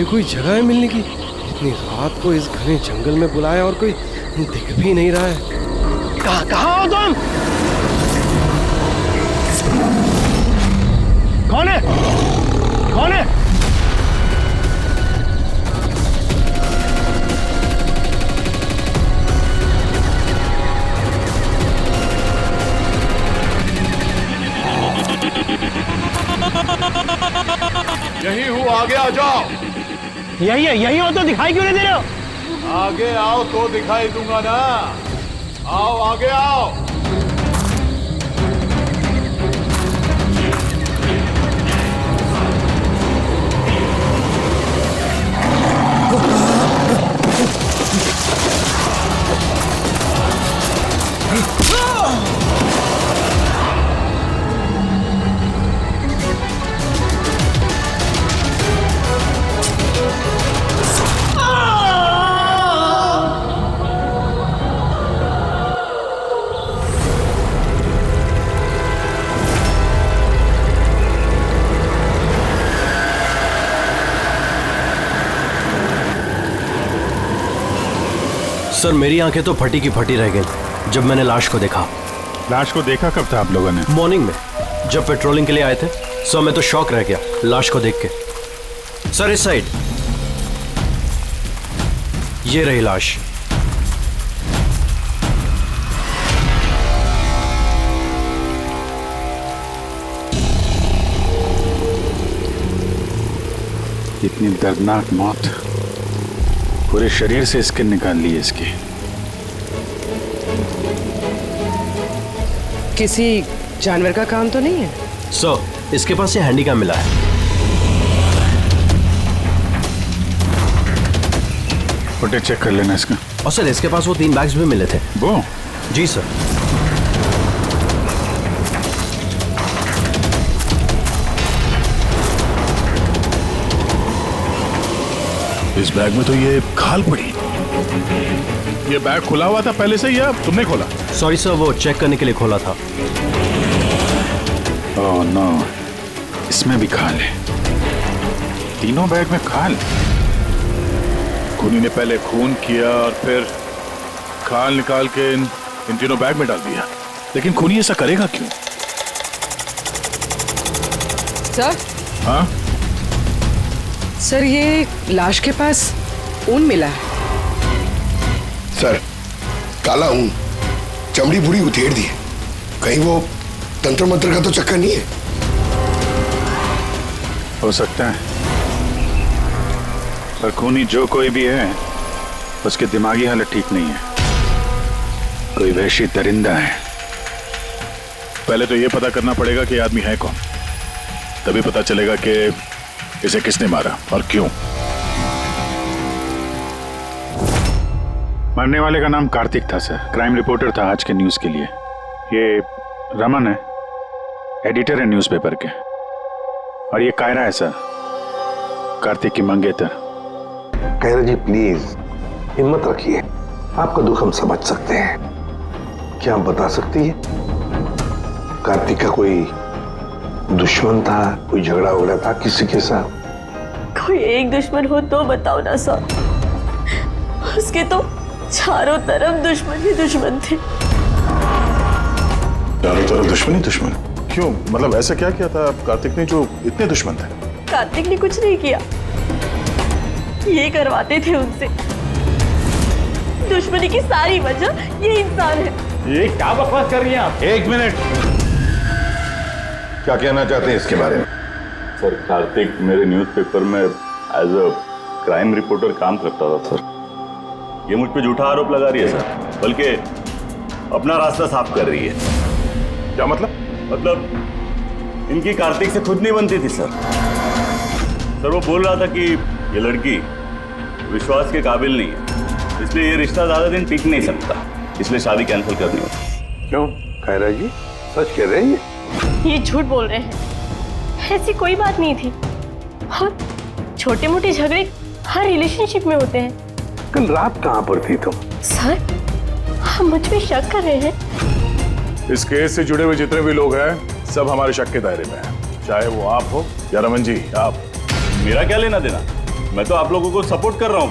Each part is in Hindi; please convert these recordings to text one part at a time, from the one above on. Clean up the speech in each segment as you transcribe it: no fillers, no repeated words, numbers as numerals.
ये कोई जगह है मिलने की? इतनी रात को इस घने जंगल में बुलाया और कोई दिख भी नहीं रहा है। कहाँ हो तुम? कौन है? कौन है? यही हूँ, आगे आ जाओ। यही हो तो दिखाई क्यों नहीं दे रहे हो? आगे आओ तो दिखाई दूंगा ना। आओ आगे आओ। सर मेरी आंखें तो फटी की फटी रह गई जब मैंने लाश को देखा। लाश को देखा कब था आप लोगों ने? मॉर्निंग में जब पेट्रोलिंग के लिए आए थे। सर मैं तो शॉक रह गया लाश को देख के। सर इस साइड ये रही लाश। इतनी दर्दनाक मौत, पूरे शरीर से स्किन निकाल ली है इसकी। किसी जानवर का काम तो नहीं है? सर इसके पास ये हैंडीकैम मिला है। फुटेज चेक कर लेना इसका। और सर इसके पास वो 3 बैग्स भी मिले थे। वो? जी सर। इस बैग में तो ये खाल पड़ी। ये बैग खुला हुआ था पहले से या तुमने खोला? सॉरी सर वो चेक करने के लिए खोला था। ओह नो, इसमें भी खाल है। तीनों बैग में खाल। खूनी ने पहले खून किया और फिर खाल निकाल के इन तीनों बैग में डाल दिया। लेकिन खूनी ऐसा करेगा क्यों? सर? हाँ सर ये लाश के पास ऊन मिला है। सर काला ऊन, चमड़ी पूरी उधेड़ दी है। कहीं वो तंत्र मंत्र का तो चक्कर नहीं है? हो सकता है, पर खूनी जो कोई भी है उसकी दिमागी हालत ठीक नहीं है। कोई वहशी दरिंदा है। पहले तो ये पता करना पड़ेगा कि आदमी है कौन, तभी पता चलेगा कि इसे किसने मारा और क्यों। मरने वाले का नाम कार्तिक था सर, क्राइम रिपोर्टर था आज के न्यूज के लिए। ये रमन है, एडिटर है न्यूज़पेपर के। और ये कायरा है सर, कार्तिक की मंगेतर। कायरा जी प्लीज हिम्मत रखिए, आपका दुख हम समझ सकते हैं। क्या आप बता सकती है कार्तिक का कोई दुश्मन था, कोई झगड़ा वगड़ा था किसी के साथ? कोई एक दुश्मन हो तो बताओ ना सर। उसके तो चारों तरफ दुश्मन ही दुश्मन थे। चारों तरफ दुश्मन ही दुश्मन? क्यों, मतलब ऐसा क्या किया था कार्तिक ने जो इतने दुश्मन थे? कार्तिक ने कुछ नहीं किया, ये करवाते थे उनसे। दुश्मनी की सारी वजह ये इंसान है। ये क्या बकवास कर रही हैं आप? एक मिनट, क्या कहना चाहते हैं इसके बारे में? सर कार्तिक मेरे न्यूज़पेपर में एज अ क्राइम रिपोर्टर काम करता था सर। ये मुझ पे झूठा आरोप लगा रही है सर, बल्कि अपना रास्ता साफ कर रही है। क्या मतलब? मतलब इनकी कार्तिक से खुद नहीं बनती थी सर। सर वो बोल रहा था कि ये लड़की विश्वास के काबिल नहीं है, इसलिए ये रिश्ता ज्यादा दिन टिक नहीं सकता, इसलिए शादी कैंसिल करनी होगी। क्यों कायरा जी, सच कह रहे हैं ये झूठ बोल रहे हैं, ऐसी कोई बात नहीं थी। और छोटे मोटे झगड़े हर रिलेशनशिप में होते हैं। कल रात कहाँ पर थी तुम? सर आप मुझ पे शक कर रहे हैं? इस केस से जुड़े हुए जितने भी लोग हैं सब हमारे शक के दायरे में हैं, चाहे वो आप हो या रमन जी आप। मेरा क्या लेना देना? मैं तो आप लोगों को सपोर्ट कर रहा हूं।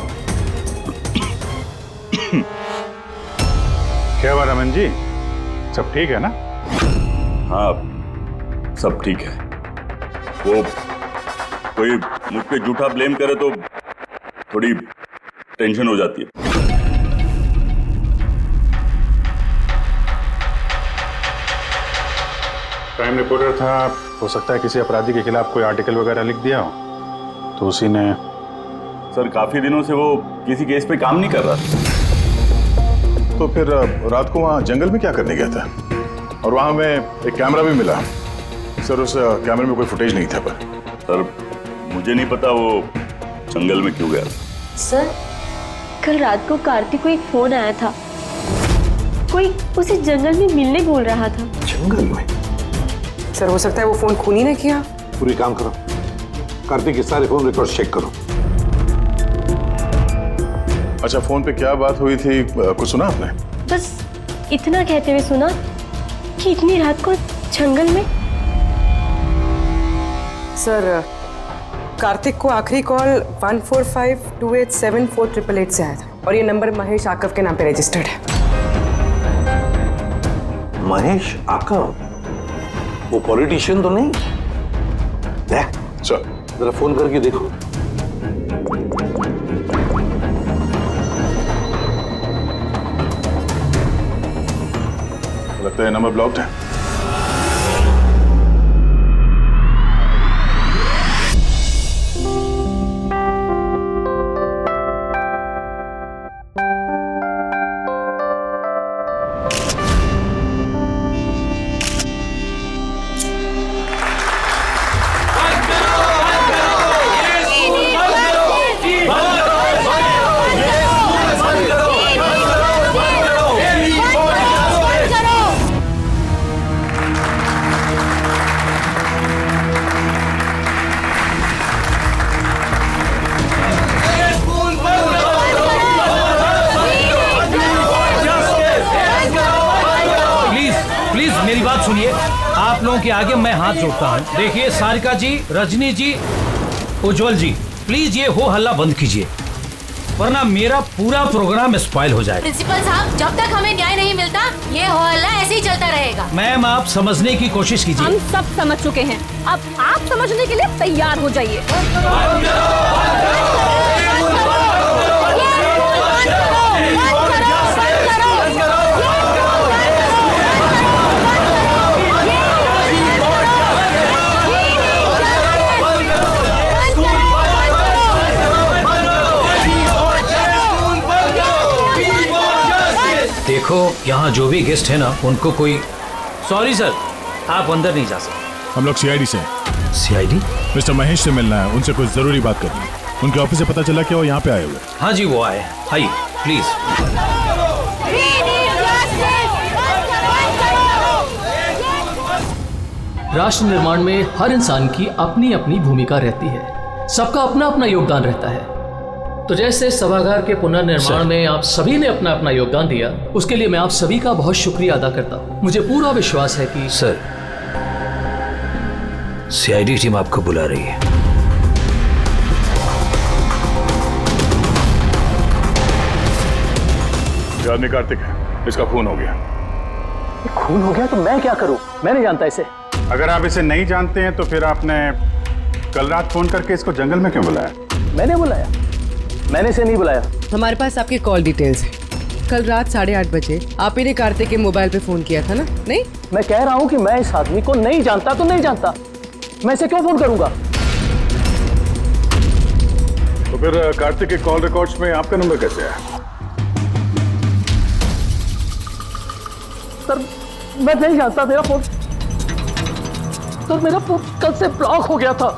क्या हुआ रमन जी, सब ठीक है ना? हाँ, सब ठीक है। वो कोई मुझ पे झूठा ब्लेम करे तो थोड़ी टेंशन हो जाती है। क्राइम रिपोर्टर था, हो सकता है किसी अपराधी के खिलाफ कोई आर्टिकल वगैरह लिख दिया हो, तो उसी ने। सर, काफी दिनों से वो किसी केस पे काम नहीं कर रहा था। तो फिर रात को वहाँ जंगल में क्या करने गया था? और वहाँ में एक कैमरा भी मिला। सर, उस कैमरे में कोई फुटेज नहीं था। पर सर, मुझे नहीं पता वो जंगल में क्यों गया। सर, कल रात को कार्तिक को एक फोन आया था। कोई उसे जंगल में मिलने बोल रहा था। जंगल में? सर, हो सकता है वो फोन खूनी ने किया। पूरी काम करो, कार्तिक के सारे फोन रिकॉर्ड चेक करो। अच्छा, फोन पे क्या बात हुई थी, कुछ सुना आपने? बस इतना कहते हुए सुना कि इतनी रात को जंगल में। सर, कार्तिक को आखिरी कॉल 1452874888 से आया था और ये नंबर महेश आकव के नाम पे रजिस्टर्ड है। महेश आकव? वो पॉलिटिशियन तो नहीं? देख, चल जरा फोन करके देखो। लगता है नंबर ब्लॉक्ड है। मेरी बात सुनिए, आप लोगों के आगे मैं हाथ जोड़ता हूँ। देखिए सारिका जी, रजनी जी, उज्जवल जी, प्लीज ये हो हल्ला बंद कीजिए, वरना मेरा पूरा प्रोग्राम स्पॉइल हो जाएगा। प्रिंसिपल साहब, जब तक हमें न्याय नहीं मिलता ये हो हल्ला ऐसे ही चलता रहेगा। मैम, आप समझने की कोशिश कीजिए। हम सब समझ चुके हैं, अब आप समझने के लिए तैयार हो जाइए। देखो, यहाँ जो भी गेस्ट है ना, उनको कोई। सॉरी सर, आप अंदर नहीं जा सकते। हम लोग सीआईडी से हैं। सीआईडी? मिस्टर महेश से मिलना है, उनसे कुछ जरूरी बात करनी है। उनके ऑफिस से पता चला कि वो यहाँ पे आए हुए। हाँ जी, वो आए। आइए प्लीज। राष्ट्र निर्माण में हर इंसान की अपनी अपनी भूमिका रहती है, सबका अपना अपना योगदान रहता है। तो जैसे सभागार के पुनर्निर्माण में आप सभी ने अपना अपना योगदान दिया, उसके लिए मैं आप सभी का बहुत शुक्रिया अदा करता हूँ। मुझे पूरा विश्वास है कि सर, सीआईडी टीम आपको बुला रही है। ये आदमी कार्तिक है, इसका खून हो गया। खून हो गया तो मैं क्या करूँ? मैं नहीं जानता इसे। अगर आप इसे नहीं जानते हैं तो फिर आपने कल रात फोन करके इसको जंगल में क्यों बुलाया? मैंने बुलाया? मैंने इसे नहीं बुलाया। हमारे पास आपकी कॉल डिटेल्स है। कल रात 8:30 बजे आप ही ने कार्तिक के मोबाइल पे फोन किया था ना? नहीं, मैं कह रहा हूँ कि मैं इस आदमी को नहीं जानता तो नहीं जानता, मैं इसे क्यों फोन करूंगा? तो फिर कार्तिक के कॉल रिकॉर्ड्स में आपका नंबर कैसे आया? सर, मैं नहीं जानता। मेरा फोन कल से ब्लॉक हो गया था।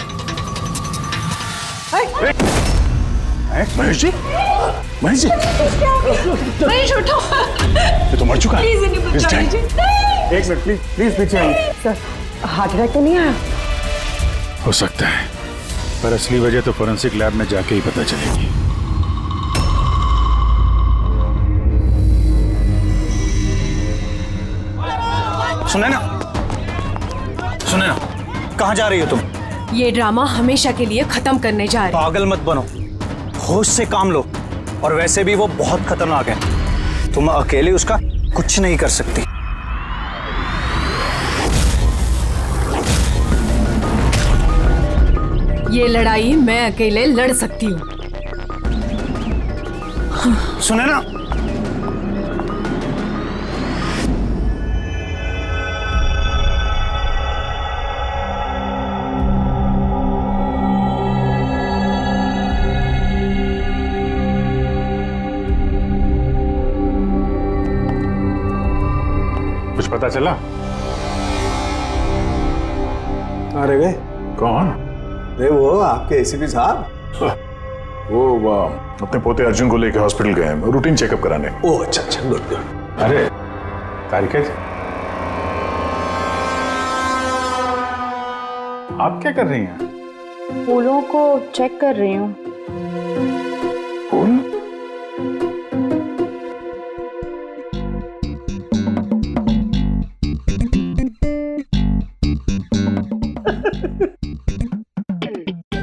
महेश जी, महेश जी, महेश उठो। ये तो मर चुका है। प्लीज इन्हें बचा लीजिए। एक मिनट, प्लीज प्लीज पीछे आइए। सर, हार्ट अटैक तो नहीं आया? हो सकता है, पर असली वजह तो फोरेंसिक लैब में जाके ही पता चलेगी। सुने ना, कहाँ जा रही हो तुम? ये ड्रामा हमेशा के लिए खत्म करने जा रहे हैं। पागल मत बनो, होश से काम लो। और वैसे भी वो बहुत खतरनाक है, तुम अकेले उसका कुछ नहीं कर सकती। ये लड़ाई मैं अकेले लड़ सकती हूँ। सुने ना, कुछ पता चला? अरे गए कौन? अरे वो आपके एसीपी साहब। वो अपने पोते अर्जुन को लेकर हॉस्पिटल गए हैं रूटीन चेकअप कराने। ओह अच्छा अच्छा, गुड गुड। अरे तारिका जी, आप क्या कर रही हैं? फूलों को चेक कर रही हूँ। फूल?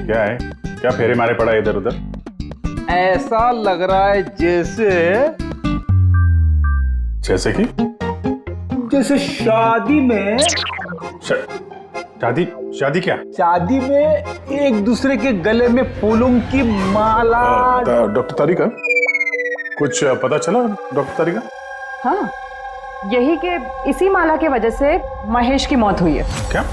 क्या है? क्या फेरे मारे पड़ा इधर उधर? ऐसा लग रहा है जैसे कि जैसे शादी में शादी क्या? शादी में एक दूसरे के गले में फूलों की माला। डॉक्टर तारिका, कुछ पता चला डॉक्टर तारिका? हाँ, यही कि इसी माला की वजह से महेश की मौत हुई है। क्या?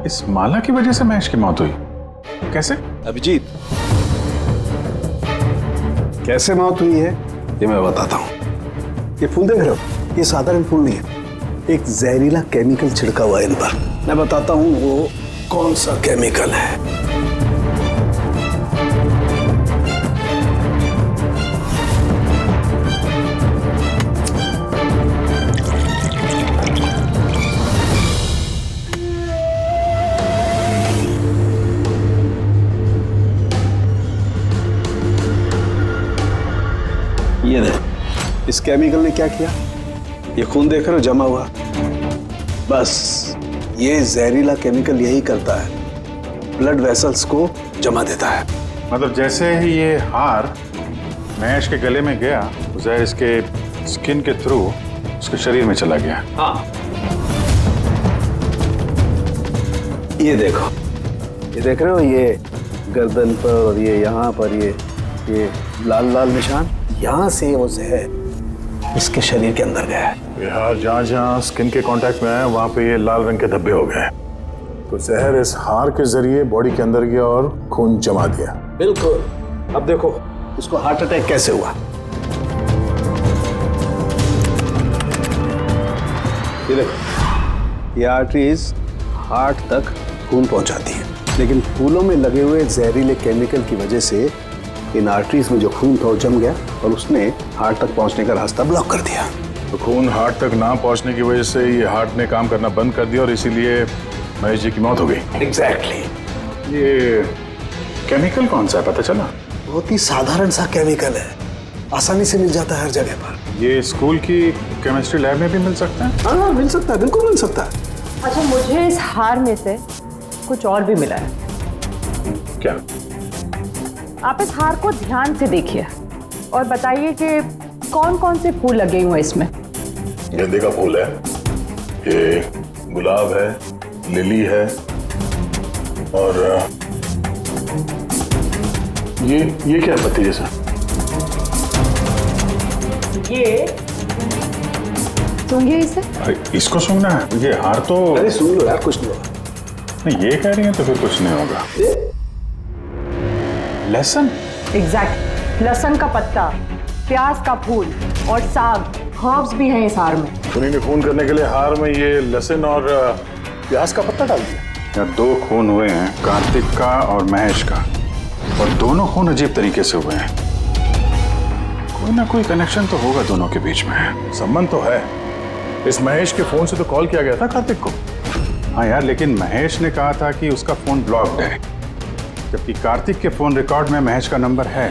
इस माला की वजह से महेश की मौत हुई? कैसे? अभिजीत, कैसे मौत हुई है ये मैं बताता हूँ। ये फूल देख रहे हो, ये साधारण फूल नहीं है, एक जहरीला केमिकल छिड़का हुआ है इन पर। मैं बताता हूँ वो कौन सा केमिकल है। ये देख, इस केमिकल ने क्या किया, ये खून देख रहे हो जमा हुआ, बस ये जहरीला केमिकल यही करता है, ब्लड वेसल्स को जमा देता है। मतलब जैसे ही ये हार महेश के गले में गया, जहर इसके स्किन के थ्रू उसके शरीर में चला गया। हाँ, ये देखो, ये देख रहे हो, ये गर्दन पर और ये यहाँ पर ये लाल लाल निशान, यहाँ से वो जहर इसके शरीर के अंदर गया है। ये हार जहाँ जहाँ स्किन के कांटेक्ट में आया वहाँ पे ये लाल रंग के धब्बे हो गए, तो जहर इस हार के जरिए बॉडी के अंदर गया और खून जमा दिया। बिल्कुल। अब देखो इसको हार्ट अटैक कैसे हुआ। ये देखो, ये आर्टरीज हार्ट तक खून पहुंचाती है, लेकिन फूलों में लगे हुए जहरीले केमिकल की वजह से इन आर्टरीज में जो खून था वो जम गया और उसने हार्ट तक पहुंचने का रास्ता ब्लॉक कर दिया। तो खून हार्ट तक ना पहुंचने की वजह से ये हार्ट ने काम करना बंद कर दिया और इसीलिए महेश जी की मौत हो गई। एग्जैक्टली। ये केमिकल कौन सा है, पता चला? बहुत ही साधारण सा केमिकल है, आसानी से मिल जाता है हर जगह पर। ये स्कूल की केमिस्ट्री लैब में भी मिल सकता है? हाँ मिल सकता है, बिल्कुल मिल सकता है। अच्छा, मुझे इस हार में से कुछ और भी मिला है। क्या? आप इस हार को ध्यान से देखिए और बताइए कि कौन कौन से फूल लगे हुए हैं इसमें। गेंदे का फूल है, ये गुलाब है, लिली है और ये क्या पत्ती जैसा? ये सूंघिए इसे। अरे इसको सूंघना है? ये हार तो अरे सूंघ लो यार, कुछ नहीं होगा। नहीं, ये कह रही है तो फिर कुछ नहीं होगा। लहसुन? एग्जैक्ट, लहसुन का पत्ता, प्याज का फूल और साग, हर्ब्स भी हैं इस हार में। उन्हीं ने खून करने के लिए हार में ये लहसुन और प्याज का पत्ता डाल दिया। यहाँ 2 खून हुए हैं, कार्तिक का और महेश का, और दोनों खून अजीब तरीके से हुए हैं। कोई ना कोई कनेक्शन तो होगा दोनों के बीच में, संबंध तो है। इस महेश के फोन से तो कॉल किया गया था कार्तिक को। हाँ यार, लेकिन महेश ने कहा था कि उसका फोन ब्लॉक्ड है, जबकि कार्तिक के फोन रिकॉर्ड में महेश का नंबर है।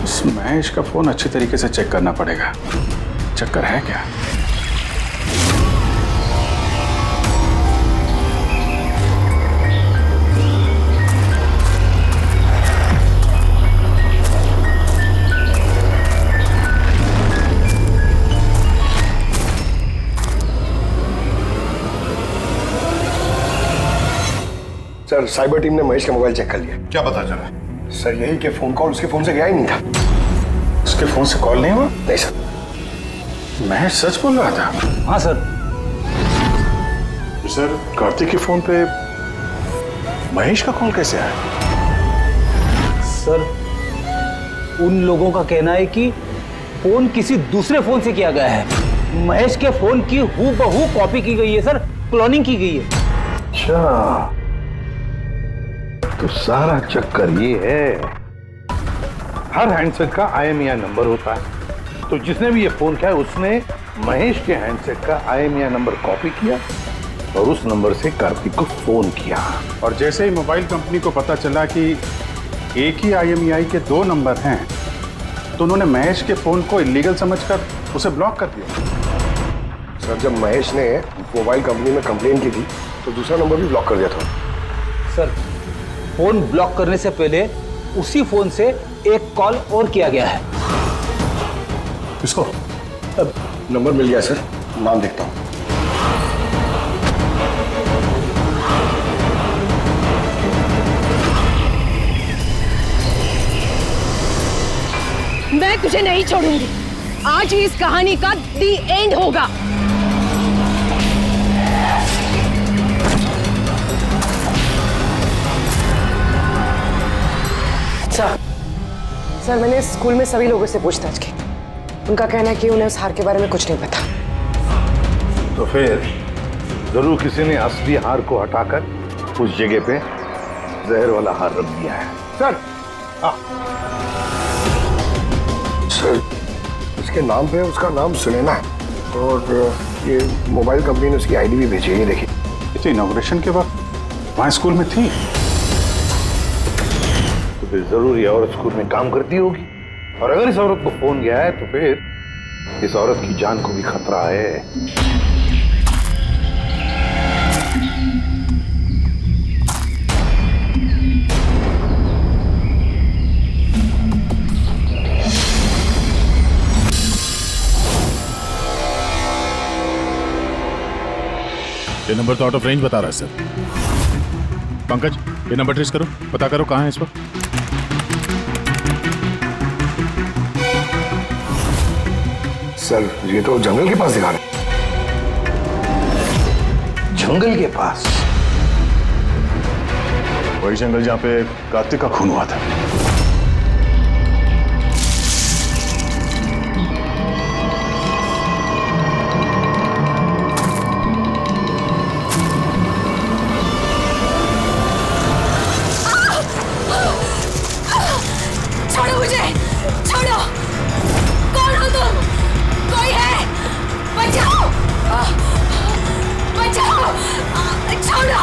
इस महेश का फोन अच्छी तरीके से चेक करना पड़ेगा, चक्कर है क्या? सर साइबर टीम ने महेश का मोबाइल चेक कर लिया। क्या पता चला? सर यही कि फोन कॉल उसके फोन से गया ही नहीं था। उसके फोन से कॉल नहीं हुआ? नहीं सर। महेश सच बोल रहा था? हाँ सर। सर कार्तिक के फोन पे महेश का कॉल कैसे आया? सर उन लोगों का कहना है कि फोन किसी दूसरे फोन से किया गया है। महेश के फोन की हूबहू कॉपी की गई है सर, क्लोनिंग की गई है। अच्छा तो सारा चक्कर ये है, हर हैंडसेट का IMEI नंबर होता है, तो जिसने भी ये फोन किया उसने महेश के हैंडसेट का IMEI नंबर कॉपी किया और उस नंबर से कार्तिक को फोन किया। और जैसे ही मोबाइल कंपनी को पता चला कि एक ही IMEI के 2 नंबर हैं, तो उन्होंने महेश के फोन को इलीगल समझकर उसे ब्लॉक कर दिया। सर जब महेश ने मोबाइल कंपनी में कंप्लेन की थी तो दूसरा नंबर भी ब्लॉक कर दिया था। सर फोन ब्लॉक करने से पहले उसी फोन से एक कॉल और किया गया है। किसको? अब नंबर मिल गया सर, नाम देखता हूँ। मैं तुझे नहीं छोड़ूंगी। आज ही इस कहानी का दी एंड होगा। सर मैंने स्कूल में सभी लोगों से पूछताछ की। उनका कहना है कि उन्हें उस हार के बारे में कुछ नहीं पता। तो फिर जरूर किसी ने असली हार को हटाकर उस जगह पे जहर वाला हार रख दिया है। सर सर इसके नाम पे उसका नाम सुनैना है और ये मोबाइल कंपनी ने उसकी ID भी भेजी है, ये देखिए। तो इनॉग्रेशन के वक्त वहाँ स्कूल में थी, तो फिर जरूर ये औरत स्कूल में काम करती होगी, और अगर इस औरत को फोन गया है तो फिर इस औरत की जान को भी खतरा है। ये नंबर तो आउट ऑफ रेंज बता रहा है सर। पंकज ये नंबर ट्रेस करो, पता करो कहाँ है इस वक्त। सर ये तो जंगल के पास दिखा रहे। जंगल के पास? वही जंगल जहाँ पे कार्तिक का खून हुआ था। छोड़ो मुझे, छोड़ो। कौन हो तुम? कोई है? बचाओ, बचाओ, छोड़ो।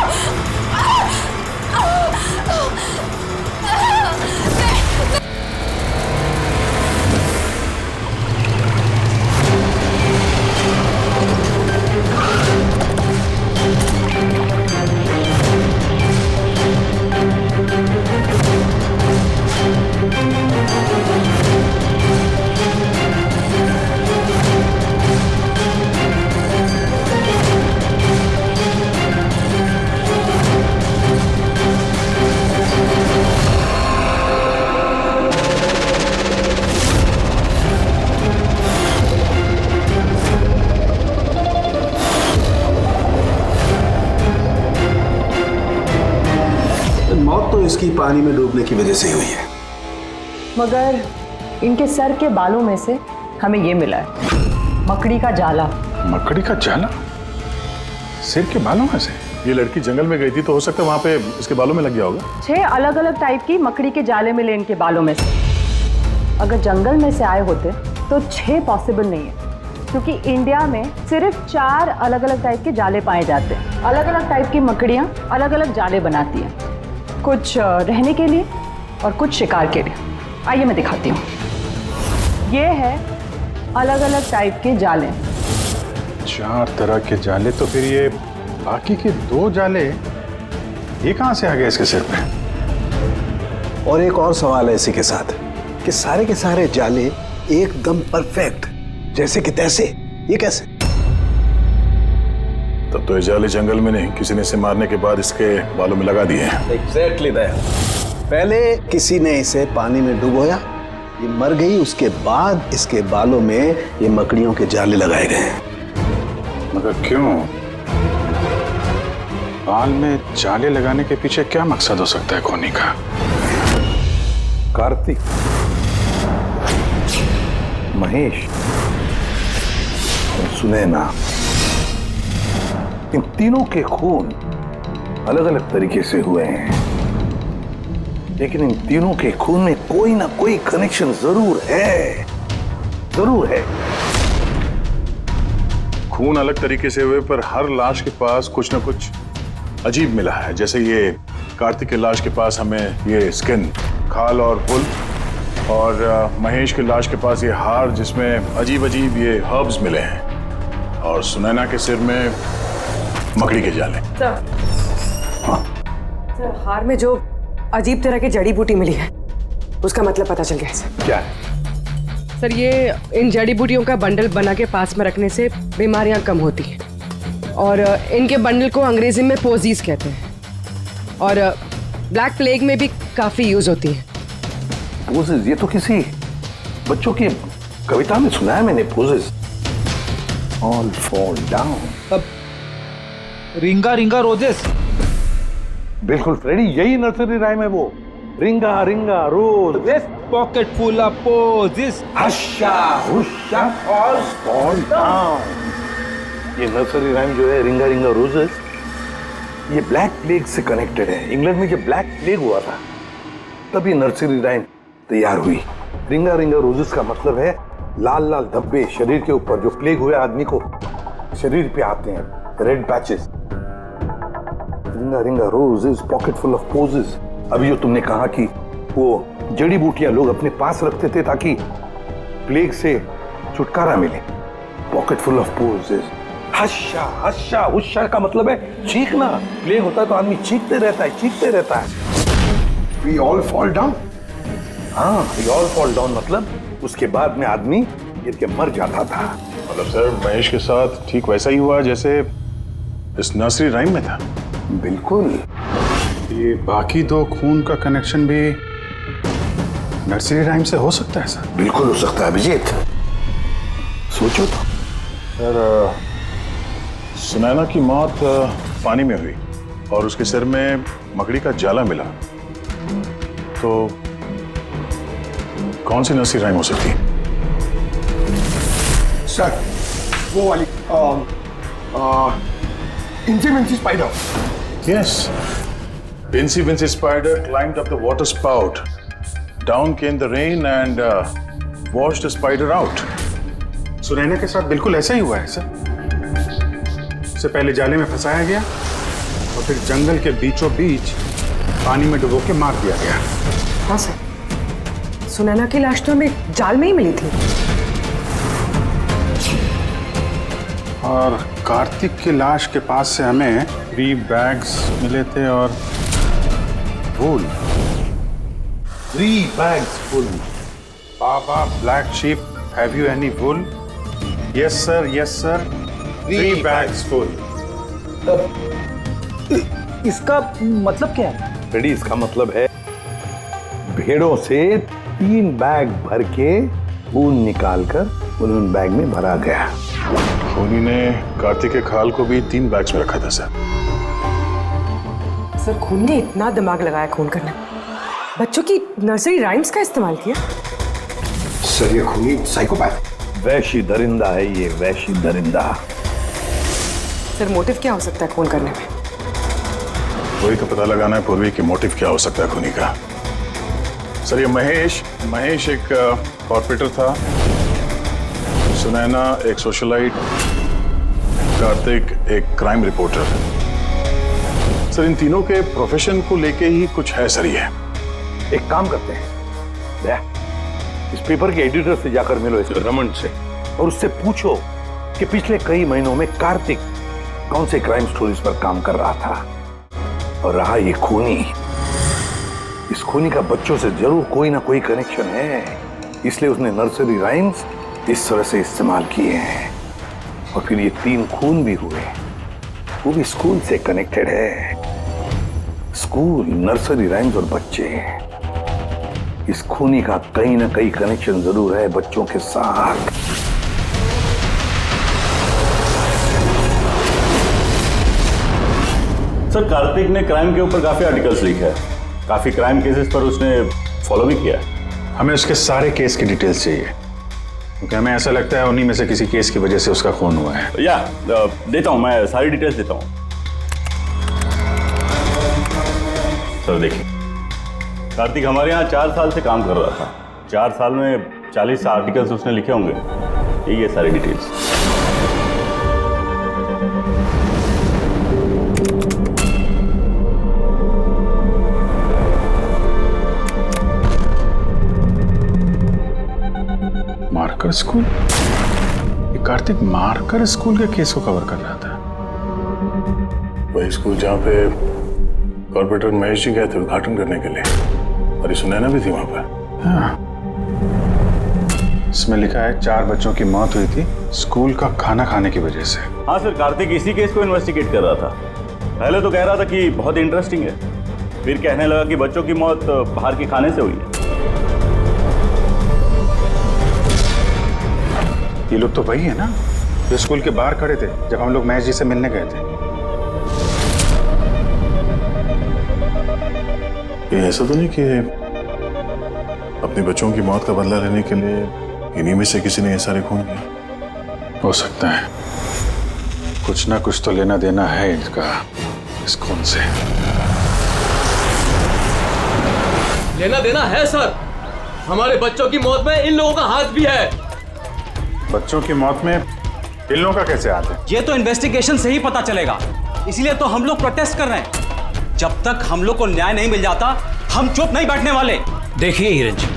मौत तो इसकी पानी में डूबने की वजह से हुई है। मगर इनके सर के बालों में से हमें ये मिला है, मकड़ी का जाला। मकड़ी का जाला? सिर के बालों में से? ये लड़की जंगल में गई थी तो हो सकता है वहां पे इसके बालों में लग गया होगा। 6 अलग अलग टाइप की मकड़ी के जाले मिले इनके बालों में से। अगर जंगल में से आए होते तो 6 पॉसिबल नहीं है, क्योंकि इंडिया में सिर्फ 4 अलग अलग टाइप के जाले पाए जाते हैं। अलग अलग टाइप की मकड़ियाँ अलग अलग जाले बनाती हैं, कुछ रहने के लिए और कुछ शिकार के लिए। आइए मैं दिखाती हूँ। ये है अलग अलग टाइप के जाले। 4 तरह के जाले, तो फिर ये बाकी के 2 जाले ये कहां से आ गए इसके सिर पे? और एक और सवाल है इसी के साथ कि सारे के सारे जाले एकदम परफेक्ट, जैसे कि तैसे, ये कैसे? तब तो ये जाले जंगल में नहीं, किसी ने इसे मारने के बाद इसके बालों में लगा दिए हैं। Exactly that. पहले किसी ने इसे पानी में डुबोया, ये मर गई, उसके बाद इसके बालों में ये मकड़ियों के जाले लगाए गए। मगर क्यों? बाल में जाले लगाने के पीछे क्या मकसद हो सकता है खोनी का? कार्तिक, महेश और सुनैना, इन तीनों के खून अलग अलग तरीके से हुए हैं, लेकिन इन तीनों के खून में कोई ना कोई कनेक्शन जरूर है, जरूर है। खून अलग तरीके से हुए पर हर लाश के पास कुछ ना कुछ अजीब मिला है। जैसे ये कार्तिक की लाश के पास हमें ये स्किन, खाल और वुल, और महेश की लाश के पास ये हार जिसमें अजीब अजीब ये हर्ब्स मिले हैं, और सुनैना के सिर में मकड़ी के जाले। सर, हार में जो अजीब तरह की जड़ी बूटी मिली है उसका मतलब पता चल गया सर। क्या है? सर, ये इन जड़ी बूटियों का बंडल बना के पास में रखने से बीमारियां कम होती हैं, और इनके बंडल को अंग्रेजी में पोजीज कहते हैं, और ब्लैक प्लेग में भी काफी यूज होती है। पोजेस? ये तो किसी बच्चों की कविता में सुना है मैंने। Posies, all fall down. अब रिंगा रिंगा रोजेस। बिल्कुल फ्रेडी, यही नर्सरी राइम है वो। Ring a ring a rose, pocket full of posies, hush a hush a all fall down. ये नर्सरी राइम जो है, रिंगा रिंगा रोजेस, ये ब्लैक प्लेग से कनेक्टेड है। इंग्लैंड में जब ब्लैक प्लेग हुआ था तब ये नर्सरी राइम तैयार हुई। रिंगा रिंगा रोजेस का मतलब है लाल लाल धब्बे शरीर के ऊपर जो प्लेग हुए आदमी को शरीर पे आते हैं, रेड पैचेस। रिंगा रिंगा roses, pocket full of posies. अभी जो तुमने कहा कि वो जड़ी बूटियां लोग अपने पास रखते थे ताकि प्लेग से छुटकारा मिले, पॉकेट फुल ऑफ पोजेस। हश्शा हश्शा हुश्शा का मतलब है चीखना। प्लेग होता है तो आदमी चीखते रहता है, चीखते रहता है। We all fall down। हाँ, we all fall down मतलब उसके बाद में आदमी गिर के मर जाता था। मतलब सर, महेश के साथ ठीक वैसा ही हुआ जैसे इस नर्सरी राइम में था। बिल्कुल। ये बाकी दो खून का कनेक्शन भी नर्सरी राइम से हो सकता है सर? बिल्कुल हो सकता है अभिजीत, सोचो तो। सर, सुनैना की मौत पानी में हुई और उसके सिर में मकड़ी का जाला मिला, तो कौन सी नर्सरी राइम हो सकती है? सर, वो वाली इंची Vinci spider. Yes. Incy Wincy Spider climbed up the water spout. Down came the rain and washed the spider out. Sunaina के साथ बिल्कुल ऐसा ही हुआ है सर। उससे पहले जाले में फंसाया गया और फिर जंगल के बीचों बीच पानी में डुबो के मार दिया गया। हाँ सर, सुनैना की लाश तो हमें जाल में ही मिली थी। और कार्तिक की लाश के पास से हमें 3 बैग्स मिले थे और वूल। 3 bags full। Baa baa black sheep, have you any wool? Yes sir, yes sir, 3 bags full। इसका मतलब क्या है? रेडी, इसका मतलब है भेड़ों से 3 बैग भर के ऊन निकालकर उन बैग में भरा गया। खूनी ने कार्तिक के खाल को भी 3 बैग्स में रखा था सर। सर, खून ने इतना दिमाग लगाया खून करने, बच्चों की नर्सरी राइम्स का इस्तेमाल किया। सर, ये खूनी साइकोपैथ, वैशी दरिंदा है ये, वैशी दरिंदा। सर, मोटिव क्या हो सकता है खून करने में? वही तो पता लगाना है पूर्वी कि मोटिव क्या हो सकता है खूनी का। सर, ये महेश एक कॉर्पोरेटर था, सुनैना एक सोशलाइट, कार्तिक एक क्राइम रिपोर्टर। सर, इन तीनों के प्रोफेशन को लेके ही कुछ है सर। ये एक काम करते हैं, इस पेपर के एडिटर से जाकर मिलो, इस रमन से, और उससे पूछो कि पिछले कई महीनों में कार्तिक कौन से क्राइम स्टोरीज पर काम कर रहा था। और रहा ये खूनी, इस खूनी का बच्चों से जरूर कोई ना कोई कनेक्शन है, इसलिए उसने नर्सरी राइम्स इस तरह से इस्तेमाल किए हैं। और फिर ये 3 खून भी हुए, वो भी स्कूल से कनेक्टेड है। स्कूल, नर्सरी राइम्स और बच्चे, इस खूनी का कहीं ना कहीं कनेक्शन जरूर है बच्चों के साथ। सर, कार्तिक ने क्राइम के ऊपर काफी आर्टिकल्स लिखे हैं, काफी क्राइम केसेस पर उसने फॉलो भी किया है। हमें उसके सारे केस की डिटेल्स चाहिए, क्योंकि हमें ऐसा लगता है उन्हीं में से किसी केस की वजह से उसका खून हुआ है। या देता हूं, मैं सारी डिटेल्स देता हूं। सर देखिए, कार्तिक हमारे यहाँ 4 साल से काम कर रहा था। 4 साल में 40 आर्टिकल्स उसने लिखे होंगे। यही है सारी डिटेल्स। Marker school? ये कार्तिक मार्कर स्कूल के केस को कवर कर रहा था। वही स्कूल जहाँ पे कॉर्पोरेटर महेश जी गए थे उद्घाटन करने के लिए, और ये सुनैना भी थी वहां पर। हाँ। इसमें लिखा है 4 बच्चों की मौत हुई थी स्कूल का खाना खाने की वजह से। हाँ सर, कार्तिक इसी केस को इन्वेस्टिगेट कर रहा था। पहले तो कह रहा था कि बहुत इंटरेस्टिंग है, फिर कहने लगा कि बच्चों की मौत बाहर के खाने से हुई है। ये लोग तो वही है ना जो स्कूल के बाहर खड़े थे जब हम लोग महेश जी से मिलने गए थे। ये ऐसा तो नहीं कि अपने बच्चों की मौत का बदला लेने के लिए इन्हीं में से किसी ने ये सारे खून किए? हो सकता है, कुछ ना कुछ तो लेना देना है इनका इस खून से। लेना देना है सर। हमारे बच्चों की मौत में इन लोगों का हाथ भी है। बच्चों की मौत में इन लोगों का कैसे हाथ है? ये तो इन्वेस्टिगेशन से ही पता चलेगा, इसीलिए तो हम लोग प्रोटेस्ट कर रहे हैं। जब तक हम लोग को न्याय नहीं मिल जाता हम चुप नहीं बैठने वाले। देखिए हिरन जी,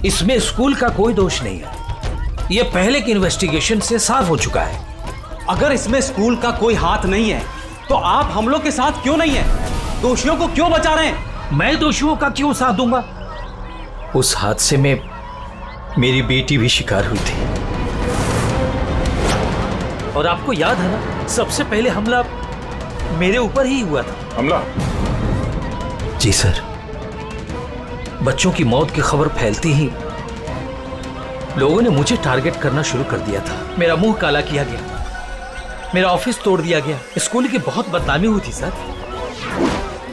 इसमें स्कूल का कोई दोष नहीं है। ये पहले की इन्वेस्टिगेशन से साफ हो चुका है। अगर इसमें स्कूल का कोई हाथ नहीं है तो आप हम लोग के साथ क्यों नहीं है? दोषियों को क्यों बचा रहे हैं? मैं दोषियों का क्यों साथ दूंगा? उस हादसे में मेरी बेटी भी शिकार हुई थी। और आपको याद है ना, सबसे पहले हमला मेरे ऊपर ही हुआ था। हमला? जी सर। बच्चों की मौत की खबर फैलती ही लोगों ने मुझे टारगेट करना शुरू कर दिया था। मेरा मुंह काला किया गया, मेरा ऑफिस तोड़ दिया गया, स्कूल की बहुत बदनामी हुई थी सर।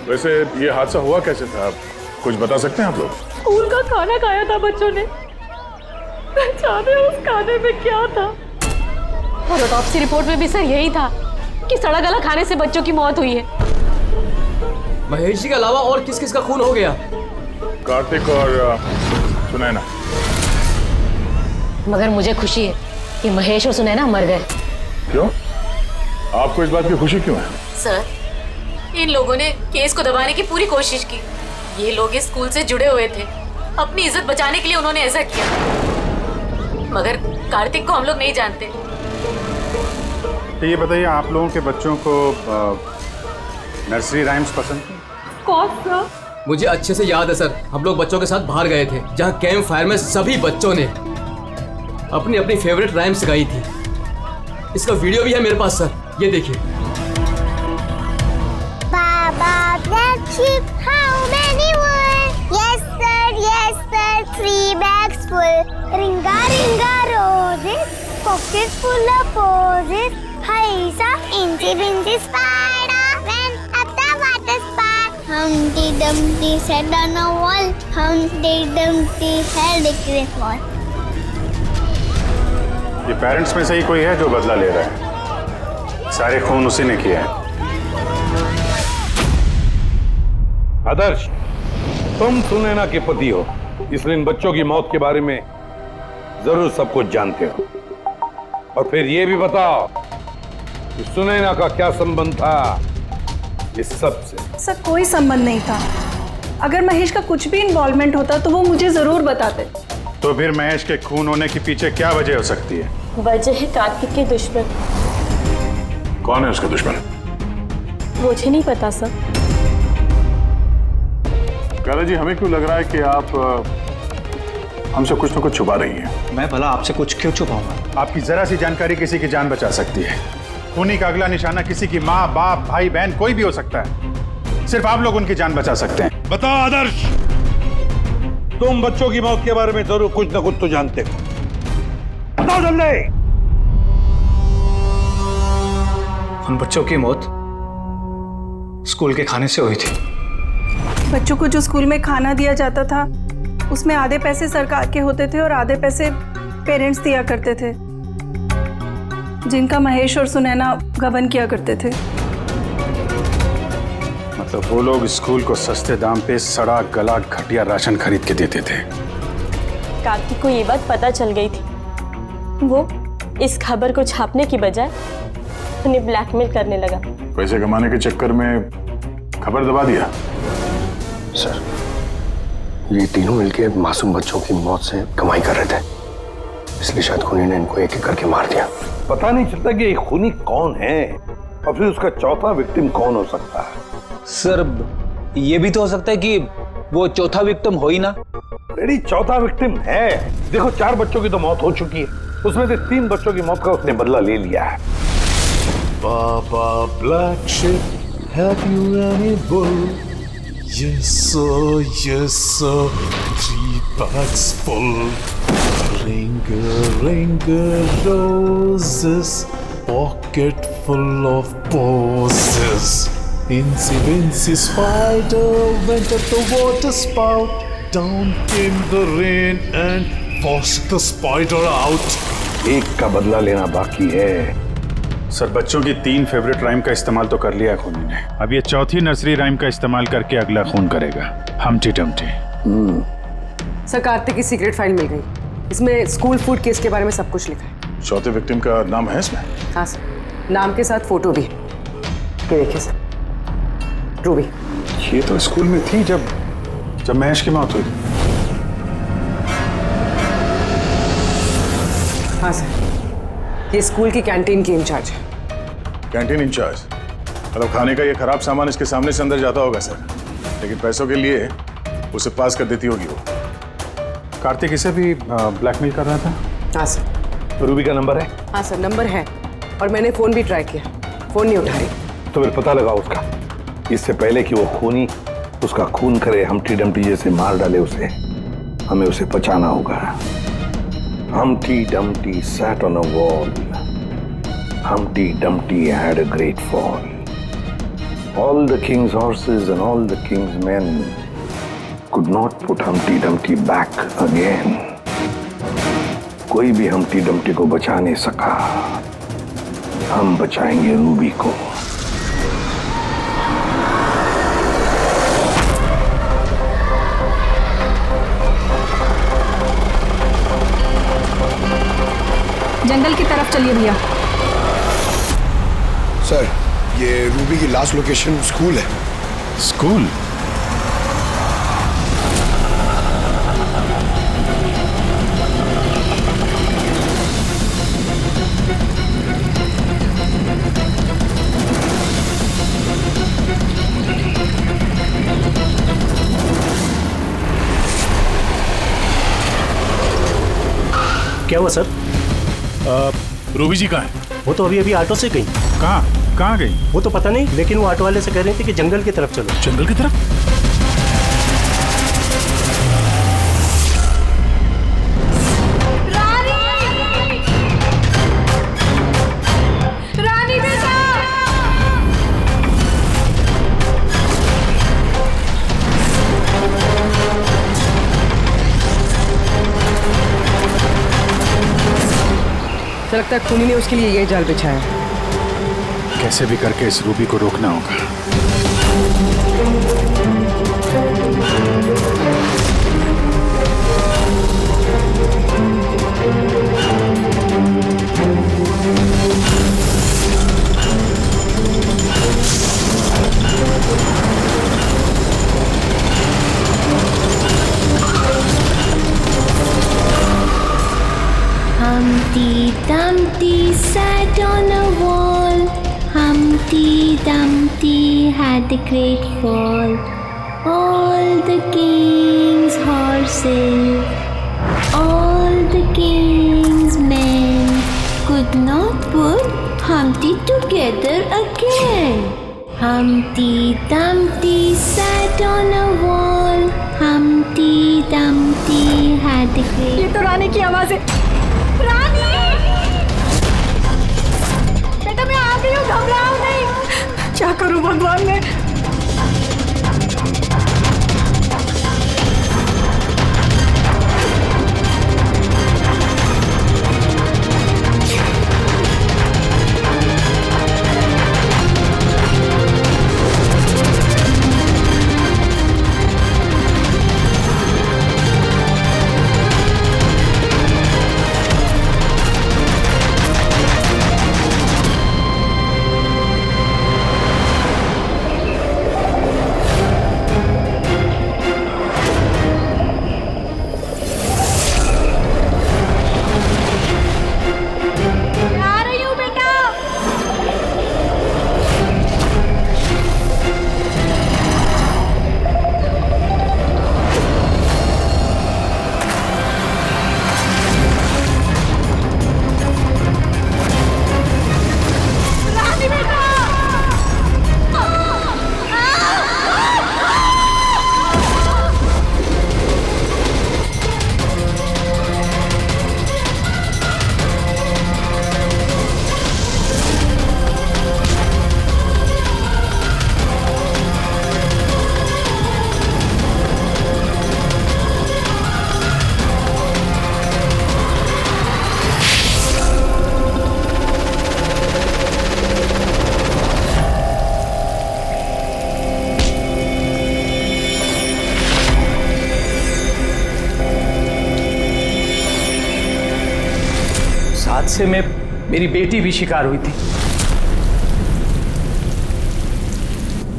वैसे ये हादसा हुआ कैसे था, आप कुछ बता सकते हैं आप लोग? स्कूल का खाना खाया था बच्चों ने, जाने उस खाने में क्या था। और ऑटोप्सी रिपोर्ट में भी सर यही था कि सड़ा गला खाने से बच्चों की मौत हुई है। महेश जी के अलावा और किस किस का खून हो गया? कार्तिक और सुनैना। मगर मुझे खुशी है कि महेश और सुनैना मर गए। क्यों? आपको इस बात की खुशी क्यों है? सर, इन लोगों ने केस को दबाने की पूरी कोशिश की। ये लोग इस स्कूल से जुड़े हुए थे, अपनी इज्जत बचाने के लिए उन्होंने ऐसा किया। मगर कार्तिक को हम लोग नहीं जानते। तो ये बताइए, आप लोगों के बच्चों को नर्सरी राइम्स पसंद है? कौन सा? मुझे अच्छे से याद है सर, हम लोग बच्चों के साथ बाहर गए थे जहाँ कैंप फायर में सभी बच्चों ने अपनी अपनी फेवरेट राइम्स गाई थी। इसका वीडियो भी है मेरे पास सर, ये देखिए। Baba, black sheep, how many were? Yes sir, 3 bags full. Ringa, ringa, roses, pockets full of posies. Haisa, incy, wincy spider, went up the water spout. Humpty Dumpty sat on a wall. Humpty Dumpty held a great wall. ये पेरेंट्स में से ही कोई है जो बदला ले रहा है? सारे खून उसी ने किया है। आदर्श, तुम सुनैना के पति हो, इसलिए इन बच्चों की मौत के बारे में जरूर सब कुछ जानते हो। और फिर ये भी बताओ कि सुनैना का क्या संबंध था इस सब से? सर, कोई संबंध नहीं था। अगर महेश का कुछ भी इन्वॉल्वमेंट होता तो वो मुझे जरूर बताते। तो फिर महेश के खून होने के पीछे क्या वजह हो सकती है? वजह है कार्तिक के दुश्मन। कौन है उसका दुश्मन? मुझे नहीं पता सर। काला जी, हमें क्यों लग रहा है कि आप हमसे कुछ न कुछ छुपा रही हैं? मैं भला आपसे कुछ क्यों छुपाऊंगा? आपकी जरा सी जानकारी किसी की जान बचा सकती है। खूनी का अगला निशाना किसी की माँ, बाप, भाई, बहन कोई भी हो सकता है। सिर्फ आप लोग उनकी जान बचा सकते हैं। बताओ आदर्श, तुम बच्चों की मौत के बारे में जरूर कुछ ना कुछ तो जानते हो। बताओ जल्दी। उन बच्चों की मौत स्कूल के खाने से हुई थी। बच्चों को जो स्कूल में खाना दिया जाता था उसमें आधे पैसे सरकार के होते थे और आधे पैसे पेरेंट्स दिया करते थे, जिनका महेश और सुनैना गबन किया करते थे। मतलब वो लोग स्कूल को सस्ते दाम पे सड़ा गला घटिया राशन खरीद के देते थे। कार्तिक को ये बात पता चल गई थी। वो इस खबर को छापने की बजाय उन्हें ब्लैकमेल करने लगा। पैसे कमाने के चक्कर में खबर दबा दिया। सर, ये तीनों मिलके मासूम बच्चों की मौत से कमाई कर रहे थे, इसलिए शायद खूनी ने इनको एक एक करके मार दिया। पता नहीं चलता कि ये खूनी कौन है और फिर उसका चौथा विक्टिम कौन हो सकता है। सर, ये भी तो हो सकता है कि वो चौथा विक्टिम हो ही ना। रेडी, चौथा विक्टिम है। देखो, 4 बच्चों की तो मौत हो चुकी है, उसमें से 3 बच्चों की मौत का उसने बदला ले लिया है। Baba Black Sheep, have you any bull? Yes sir, 3 bags full. Ring roses, pocket full of posies. Incy Wincy Spider went at the water spout. Down came the rain and forced the spider out. एक का बदला लेना बाकी है। सर, बच्चों की 3 फेवरेट राइम का इस्तेमाल तो कर लिया खूनी ने। अब ये चौथी नर्सरी राइम का इस्तेमाल करके अगला खून करेगा, हमटी डमटी। सर, कार्तिक की सीक्रेट फाइल मिल गई। इसमें स्कूल फूड केस के बारे में सब कुछ लिखा है। चौथे विक्टिम का नाम है इसमें? हाँ सर, नाम के साथ फोटो भी। ये देखिए सर, रूबी। ये तो स्कूल में थी जब महेश की मौत हुई। हाँ सर, ये स्कूल की कैंटीन की इंचार्ज है। Canteen incharge? मतलब खाने का ये खराब सामान इसके सामने से अंदर जाता होगा सर, लेकिन पैसों के लिए उसे पास कर देती होगी वो। कार्तिक इसे भी ब्लैकमेल कर रहा था? हाँ सर। तो रूबी का नंबर है? हाँ सर, नंबर है और मैंने फोन भी ट्राई किया, फोन नहीं उठा रही। तो फिर पता लगाओ उसका, इससे पहले कि वो खूनी उसका खून करे, हमटी डमटी जैसे मार डाले उसे। हमें उसे बचाना होगा। Humpty Dumpty sat on a wall. Humpty Dumpty had a great fall. All the king's horses and all the king's men could not put Humpty Dumpty back again. कोई भी Humpty Dumpty को बचा नहीं सका। हम बचाएंगे रूबी को। जंगल की तरफ चलिए भैया। सर, ये रूबी की लास्ट लोकेशन स्कूल है। स्कूल? क्या हुआ सर? रूबी जी कहाँ है? वो तो अभी ऑटो से गई। कहाँ गई? वो तो पता नहीं, लेकिन वो ऑटो वाले से कह रहे थे कि जंगल की तरफ चलो। जंगल की तरफ? रानी बेटा! तो लगता है खूनी ने उसके लिए यही जाल बिछाया है। कैसे भी करके इस रूबी को रोकना होगा। Humpty Dumpty sat on a wall. Humpty Dumpty had a great fall. All the king's horses, all the king's men could not put Humpty together again. Humpty Dumpty sat on a wall. Humpty Dumpty had a great... ये तो रानी की आवाज है। रानी! बेटा मैं आ गई हूँ, घबराओ नहीं। क्या करूं भगवान मैं? हादसे में मेरी बेटी भी शिकार हुई थी।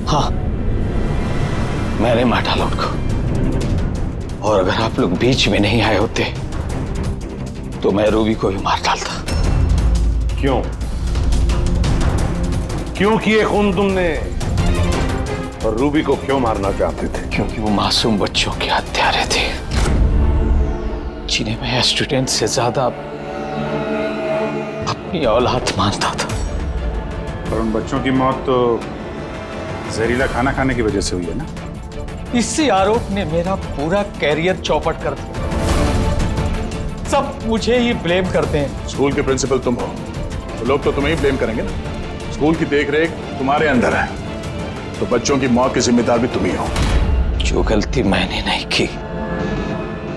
हाँ, मैंने मार डाला उनको। और अगर आप लोग बीच में नहीं आए होते तो मैं रूबी को भी मार डालता। क्यों? क्यों किए खून तुमने? और रूबी को क्यों मारना चाहते थे? क्योंकि वो मासूम बच्चों के हत्यारे थे, जिन्हें मैं स्टूडेंट से ज्यादा अपनी औलाद मानता था। और उन बच्चों की मौत तो जहरीला खाना खाने की वजह से हुई है ना? इसी आरोप ने मेरा पूरा कैरियर चौपट कर दिया। सब मुझे ही ब्लेम करते हैं। स्कूल के प्रिंसिपल तुम हो तो लोग तो तुम्हें ही ब्लेम करेंगे ना। स्कूल की देखरेख तुम्हारे अंदर है तो बच्चों की मौत के जिम्मेदार भी तुम ही हो। जो गलती मैंने नहीं की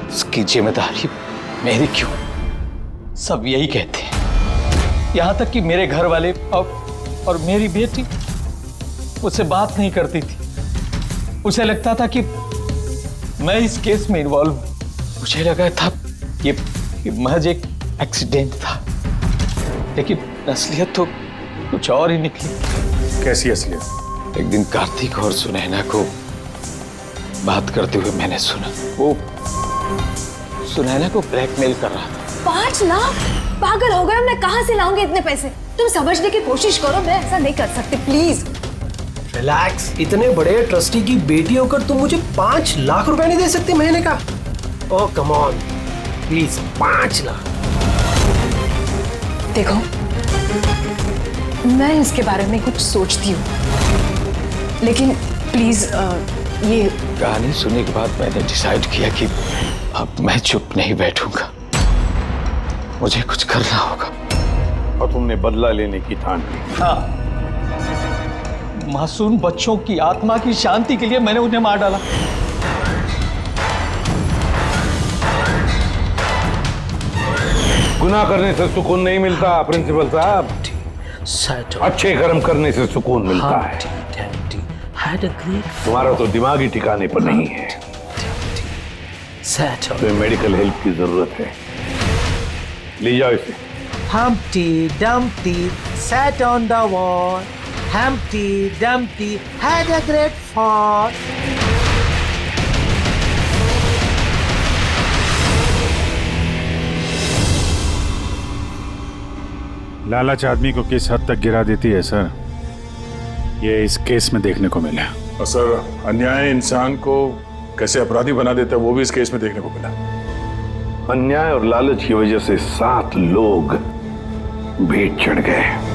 उसकी जिम्मेदारी मेरी क्यों? सब यही कहते हैं। यहां तक कि मेरे घर वाले और मेरी बेटी मुझसे बात नहीं करती थी। उसे लगता था कि मैं इस केस में इन्वॉल्व हूं। मुझे लगा था ये महज एक एक्सीडेंट था, लेकिन असलियत तो कुछ और ही निकली। कैसी असलियत? एक दिन कार्तिक और सुनैना को बात करते हुए मैंने सुना। वो सुनैना को ब्लैकमेल कर रहा था। 5 लाख? पागल हो गए? मैं कहां से लाऊंगी इतने पैसे? तुम समझने की कोशिश करो, मैं ऐसा नहीं कर सकती, प्लीज। रिलैक्स। इतने बड़े ट्रस्टी की बेटी होकर तुम मुझे 5 लाख रुपए नहीं दे सकते महीने का? ओह कम ऑन प्लीज, 5 लाख। देखो, मैं इसके बारे में कुछ सोचती हूँ, लेकिन प्लीज ये कहानी सुनने के बाद मैंने डिसाइड किया कि अब मैं चुप नहीं बैठूंगा, मुझे कुछ करना होगा। और तुमने बदला लेने की ठान ली? हाँ, मासूम बच्चों की आत्मा की शांति के लिए मैंने उन्हें मार डाला। गुनाह करने से सुकून नहीं मिलता प्रिंसिपल साहब, अच्छे कर्म करने से सुकून मिलता है। तुम्हारा तो दिमाग ही ठिकाने पर नहीं है। तुम्हें मेडिकल हेल्प की जरूरत है, ले जाओ इसे। Humpty Dumpty sat on the wall. Humpty Dumpty had a great fall. लालच आदमी को किस हद तक गिरा देती है सर, ये इस केस में देखने को मिला। और सर, अन्याय इंसान को कैसे अपराधी बना देता है वो भी इस केस में देखने को मिला। अन्याय और लालच की वजह से 7 लोग भेंट चढ़ गए।